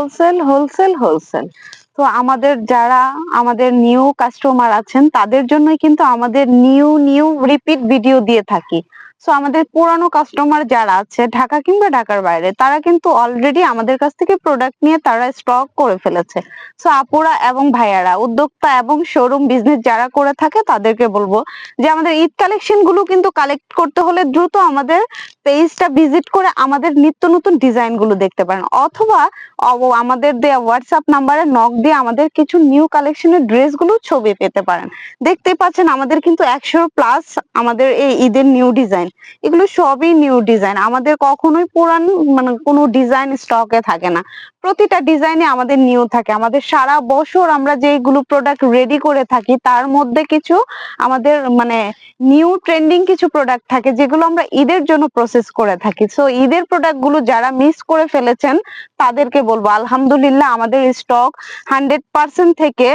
Wholesale wholesale wholesale. তো আমাদের new customer আছেন তাদের জন্যই কিন্তু আমাদের নিউ রিপিট ভিডিও দিয়ে থাকি। সো আমাদের পুরানো কাস্টমার যারা আছে ঢাকা কিংবা ঢাকার বাইরে তারা কিন্তু অলরেডি আমাদের কাছ থেকে প্রোডাক্ট নিয়ে তারা স্টক করে ফেলেছে। সো আপুরা এবং ভাইয়ারা, উদ্যোক্তা এবং শোরুম বিজনেস যারা করে থাকে তাদেরকে বলবো যে আমাদের ঈদ কালেকশন গুলো কিন্তু কালেক্ট করতে হলে দ্রুত আমাদের পেজটা ভিজিট করে আমাদের নিত্য নতুন ডিজাইন গুলো দেখতে পারেন, অথবা আমাদের দেয়া হোয়াটসঅ্যাপ নাম্বারে নক দিয়ে আমাদের কিছু নিউ কালেকশনের ড্রেস গুলো ছবি পেতে পারেন। দেখতে পাচ্ছেন আমাদের কিন্তু 100+ আমাদের এই ঈদের নিউ ডিজাইন, এগুলো সবই নিউ ডিজাইন। আমাদের কখনোই পুরান মানে কোনো ডিজাইন স্টকে থাকে না, প্রতিটা ডিজাইনে আমাদের নিউ থাকে। আমাদের সারা বছর আমরা যেগুলো প্রোডাক্ট রেডি করে থাকি তার মধ্যে কিছু আমাদের মানে নিউ ট্রেন্ডিং কিছু প্রোডাক্ট থাকে যেগুলো আমরা ঈদের জন্য প্রসেস করে থাকি। সো ঈদের প্রোডাক্ট গুলো যারা মিস করে ফেলেছেন তাদেরকে বলবো আলহামদুলিল্লাহ আমাদের স্টক 100% থেকে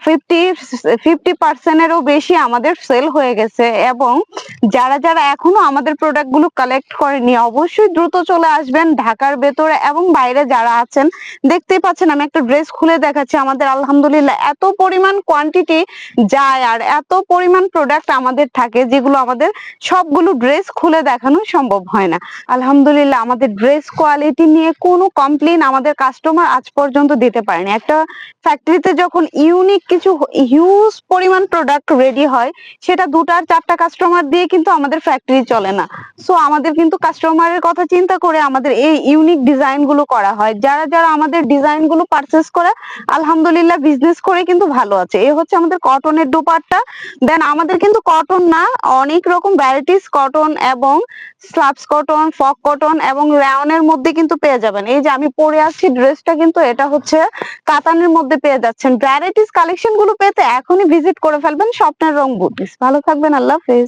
50% বেশি আমাদের সেল হয়ে গেছে। এবং যারা যারা এখনো আমাদের প্রোডাক্ট গুলো কালেক্ট করেনি অবশ্যই দ্রুত চলে আসবেন। ঢাকার ভেতরে এবং বাইরে যারা আছেন দেখতেই পাচ্ছেন, আমি একটা ড্রেস খুলে দেখাচ্ছি। আমাদের আলহামদুলিল্লাহ এত পরিমাণ কোয়ান্টিটি যায় আর এত পরিমাণ প্রোডাক্ট আমাদের থাকে যেগুলো আমাদের সবগুলো ড্রেস খুলে দেখানো সম্ভব হয় না। আলহামদুলিল্লাহ আমাদের ড্রেস কোয়ালিটি নিয়ে কোনো কমপ্লেইন আমাদের কাস্টমার আজ পর্যন্ত দিতে পারেনি। একটা ফ্যাক্টরিতে যখন ইউনিক কিছু হিউজ পরিমাণ প্রোডাক্ট রেডি হয় সেটা 2-4টা কাস্টমার দিয়ে কিন্তু আমাদের ফ্যাক্টরি চলে না। সো আমাদের কিন্তু কাস্টমারের কথা চিন্তা করে আমাদের এই ইউনিক ডিজাইন গুলো করা হয়। যারা যারা আমাদের ডিজাইন গুলো পারচেস করে আলহামদুলিল্লাহ বিজনেস করে কিন্তু ভালো আছে। এই হচ্ছে আমাদের কটনের দুপাট্টা। দেন আমাদের কিন্তু কটন না, অনেক রকম ভ্যারাইটিস কটন এবং স্লাবস কটন, ফক কটন এবং রায়নের মধ্যে কিন্তু পেয়ে যাবেন। এই যে আমি পরে আছি ড্রেসটা কিন্তু এটা হচ্ছে কাতানের মধ্যে পেয়ে যাচ্ছেন। ভ্যারাইটিস কালেকশন গুলো পেতে এখনই ভিজিট করে ফেলবেন স্বপ্নের রং বুটিক্স। ভালো থাকবেন, আল্লাহ হাফেজ।